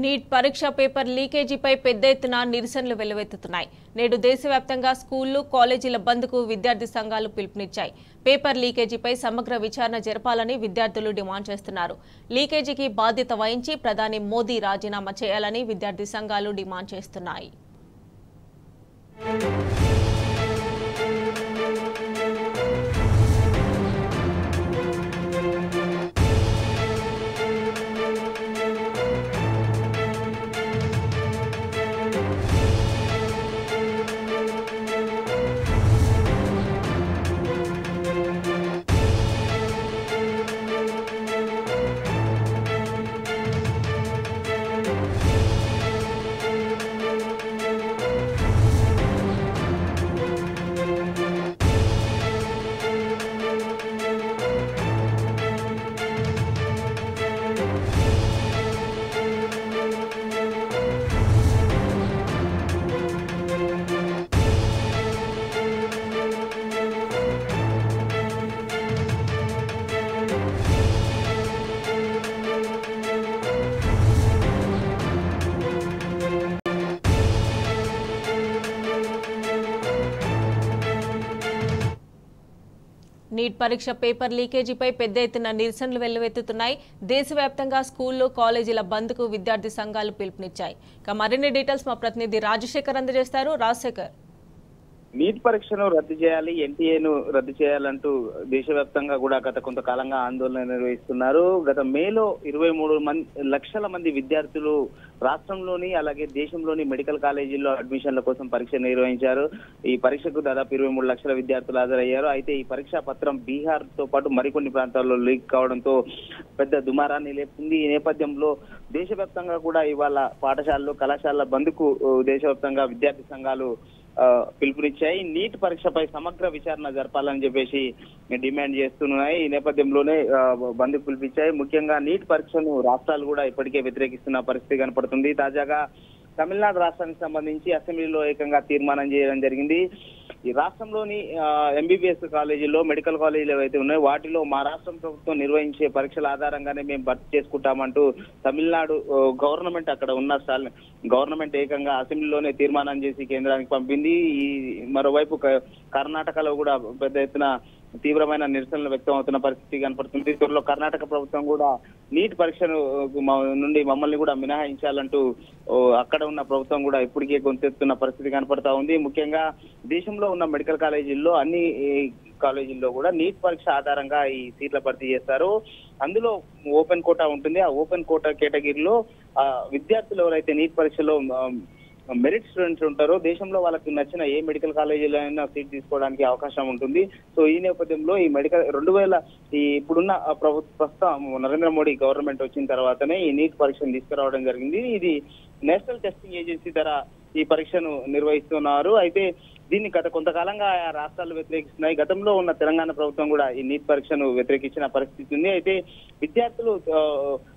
Neat పరీక్ష paper లీకేజీపై పెద్ద ఎత్తున నిరసనలు వెల్లువెత్తుతున్నాయి. నేడు దేశవ్యాప్తంగా స్కూళ్లు, కాలేజీల బంద్కు విద్యార్థి సంఘాలు పిలుపునిచ్చాయి. పేపర్ లీకేజీపై సమగ్ర విచారణ జరపాలని విద్యార్థులు డిమాండ్ చేస్తున్నారు. లీకేజీకి బాధ్యత వహించి ప్రధాని మోదీ రాజీనామా చేయాలని విద్యార్థి సంఘాలు డిమాండ్ చేస్తున్నాయి. నీట్ పరీక్ష పేపర్ లీకేజీపై పెద్ద ఎత్తున నిరసనలు వెల్లువెత్తుతున్నాయి. దేశవ్యాప్తంగా స్కూళ్లు, కాలేజీల బంద్కు విద్యార్థి సంఘాలు పిలుపునిచ్చాయి. ఇక మరిన్ని డీటెయిల్స్ మా ప్రతినిధి రాజశేఖర్ అందజేస్తారు. రాజశేఖర్, నీట్ పరీక్షను రద్దు చేయాలి, ఎన్టీఏను రద్దు చేయాలంటూ దేశవ్యాప్తంగా కూడా గత కొంతకాలంగా ఆందోళన నిర్వహిస్తున్నారు. గత మేలో 23 లక్షల మంది విద్యార్థులు రాష్ట్రంలోని అలాగే దేశంలోని మెడికల్ కాలేజీల్లో అడ్మిషన్ల కోసం పరీక్ష నిర్వహించారు. ఈ పరీక్షకు దాదాపు 23 లక్షల విద్యార్థులు హాజరయ్యారు. అయితే ఈ పరీక్షా పత్రం బీహార్ తో పాటు మరికొన్ని ప్రాంతాల్లో లీక్ కావడంతో పెద్ద దుమారాన్ని లేపుతుంది. ఈ నేపథ్యంలో దేశవ్యాప్తంగా కూడా ఇవాళ పాఠశాలలు, కళాశాలల బంద్కు దేశవ్యాప్తంగా విద్యార్థి సంఘాలు పిలుపునిచ్చాయి. నీట్ పరీక్షపై సమగ్ర విచారణ జరపాలని చెప్పేసి డిమాండ్ చేస్తున్నాయి. ఈ నేపథ్యంలోనే బంద్ పిలిపించాయి. ముఖ్యంగా నీట్ పరీక్షను రాష్ట్రాలు కూడా ఇప్పటికే వ్యతిరేకిస్తున్న పరిస్థితి కనపడుతుంది. తాజాగా తమిళనాడు రాష్ట్రానికి సంబంధించి అసెంబ్లీలో ఏకంగా తీర్మానం చేయడం జరిగింది. ఈ రాష్ట్రంలోని ఎంబీబీఎస్ కాలేజీల్లో, మెడికల్ కాలేజీలు ఏవైతే ఉన్నాయో వాటిలో మా రాష్ట్రం ప్రభుత్వం నిర్వహించే పరీక్షల ఆధారంగానే మేము భర్తీ చేసుకుంటామంటూ తమిళనాడు గవర్నమెంట్, అక్కడ ఉన్న గవర్నమెంట్ ఏకంగా అసెంబ్లీలోనే తీర్మానం చేసి కేంద్రానికి పంపింది. ఈ మరోవైపు కర్ణాటకలో కూడా పెద్ద ఎత్తున తీవ్రమైన నిరసనలు వ్యక్తం అవుతున్న పరిస్థితి కనపడుతుంది. త్వరలో కర్ణాటక ప్రభుత్వం కూడా నీట్ పరీక్షను నుండి మమ్మల్ని కూడా మినహాయించాలంటూ అక్కడ ఉన్న ప్రభుత్వం కూడా ఇప్పటికే గొంతెత్తున్న పరిస్థితి కనపడతా ఉంది. ముఖ్యంగా దేశంలో ఉన్న మెడికల్ కాలేజీల్లో, అన్ని కాలేజీల్లో కూడా నీట్ పరీక్ష ఆధారంగా ఈ సీట్ల భర్తీ చేస్తారు. అందులో ఓపెన్ కోటా ఉంటుంది. ఆ ఓపెన్ కోటా కేటగిరీలో విద్యార్థులు ఎవరైతే నీట్ పరీక్షలో మెరిట్ స్టూడెంట్స్ ఉంటారో దేశంలో వాళ్ళకి నచ్చిన ఏ మెడికల్ కాలేజీలో అయినా సీట్ తీసుకోవడానికి అవకాశం ఉంటుంది. సో ఈ నేపథ్యంలో ఈ మెడికల్ ఇప్పుడున్న ప్రస్తుతం నరేంద్ర మోడీ గవర్నమెంట్ వచ్చిన తర్వాతనే ఈ నీట్ పరీక్షను తీసుకురావడం జరిగింది. ఇది నేషనల్ టెస్టింగ్ ఏజెన్సీ ద్వారా ఈ పరీక్షను నిర్వహిస్తున్నారు. అయితే దీన్ని గత కొంతకాలంగా రాష్ట్రాలు వ్యతిరేకిస్తున్నాయి. గతంలో ఉన్న తెలంగాణ ప్రభుత్వం కూడా ఈ నీట్ పరీక్షను వ్యతిరేకించిన పరిస్థితి ఉంది. అయితే విద్యార్థులు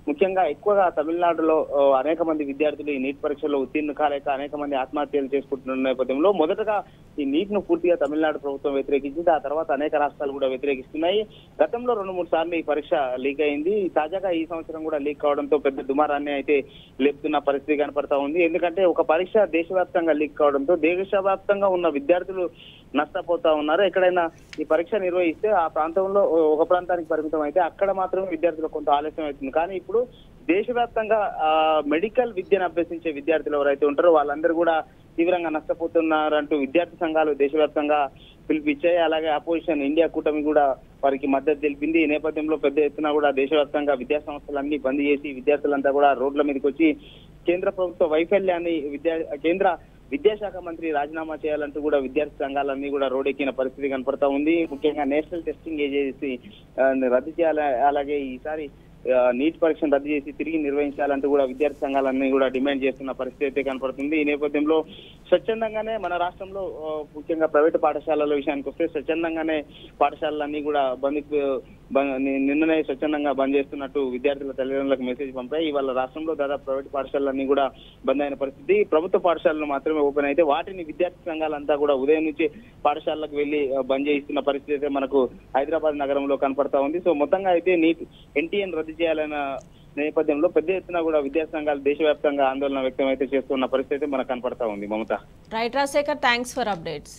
ముఖ్యంగా ఎక్కువగా తమిళనాడులో అనేక మంది విద్యార్థులు ఈ నీట్ పరీక్షలో ఉత్తీర్ణ కాలేక అనేక మంది ఆత్మహత్యలు చేసుకుంటున్న నేపథ్యంలో మొదటగా ఈ నీట్ ను పూర్తిగా తమిళనాడు ప్రభుత్వం వ్యతిరేకించింది. ఆ తర్వాత అనేక రాష్ట్రాలు కూడా వ్యతిరేకిస్తున్నాయి. గతంలో 2-3 సార్లు ఈ పరీక్ష లీక్ అయింది. తాజాగా ఈ సంవత్సరం కూడా లీక్ కావడంతో పెద్ద దుమారాన్ని అయితే లేపుతున్న పరిస్థితి కనపడతా ఉంది. ఎందుకంటే ఒక పరీక్ష దేశవ్యాప్తంగా లీక్ కావడంతో దేశవ్యాప్తంగా ఉన్న విద్యార్థులు నష్టపోతా ఉన్నారు. ఎక్కడైనా ఈ పరీక్ష నిర్వహిస్తే ఆ ప్రాంతంలో ఒక ప్రాంతానికి పరిమితం అయితే అక్కడ మాత్రమే విద్యార్థులకు కొంత ఆలస్యం అవుతుంది. కానీ ఇప్పుడు దేశవ్యాప్తంగా మెడికల్ విద్యను అభ్యసించే విద్యార్థులు ఎవరైతే ఉంటారో వాళ్ళందరూ కూడా తీవ్రంగా నష్టపోతున్నారంటూ విద్యార్థి సంఘాలు దేశవ్యాప్తంగా పిలిపించాయి. అలాగే అపోజిషన్ ఇండియా కూటమి కూడా వారికి మద్దతు తెలిపింది. ఈ నేపథ్యంలో పెద్ద ఎత్తున కూడా దేశవ్యాప్తంగా విద్యా సంస్థలన్నీ బంద్ చేసి విద్యార్థులంతా కూడా రోడ్ల మీదకి వచ్చి కేంద్ర ప్రభుత్వ వైఫల్యాన్ని కేంద్ర విద్యాశాఖ మంత్రి రాజీనామా చేయాలంటూ కూడా విద్యార్థి సంఘాలన్నీ కూడా రోడ్డెక్కిన పరిస్థితి కనపడతా ఉంది. ముఖ్యంగా నేషనల్ టెస్టింగ్ ఏజెన్సీ రద్దు చేయాలి, అలాగే ఈసారి నీట్ పరీక్షను రద్దు చేసి తిరిగి నిర్వహించాలంటూ కూడా విద్యార్థి సంఘాలన్నీ కూడా డిమాండ్ చేస్తున్న పరిస్థితి అయితే కనపడుతుంది. ఈ నేపథ్యంలో స్వచ్ఛందంగానే మన రాష్ట్రంలో ముఖ్యంగా ప్రైవేటు పాఠశాలల విషయానికి వస్తే స్వచ్ఛందంగానే పాఠశాలలన్నీ కూడా నిన్ననే స్వచ్ఛందంగా బంద్ చేస్తున్నట్టు విద్యార్థుల తల్లిదండ్రులకు మెసేజ్ పంపాయి. ఇవాళ రాష్ట్రంలో దాదాపు ప్రైవేటు పాఠశాలలన్నీ కూడా బంద్ అయిన పరిస్థితి. ప్రభుత్వ పాఠశాలలు మాత్రమే ఓపెన్ అయితే వాటిని విద్యార్థి సంఘాలంతా కూడా ఉదయం నుంచి పాఠశాలకు వెళ్లి బంద్ చేయిస్తున్న పరిస్థితి అయితే మనకు హైదరాబాద్ నగరంలో కనపడతా ఉంది. సో మొత్తంగా అయితే నీట్ ఎన్టీఏను రద్దు చేయాలన్న నేపథ్యంలో పెద్ద ఎత్తున కూడా విద్యా సంఘాలు దేశవ్యాప్తంగా ఆందోళన వ్యక్తం అయితే చేస్తున్న పరిస్థితి మనకు కనపడతా ఉంది. Mamata. Right Rajasekhar, thanks for updates.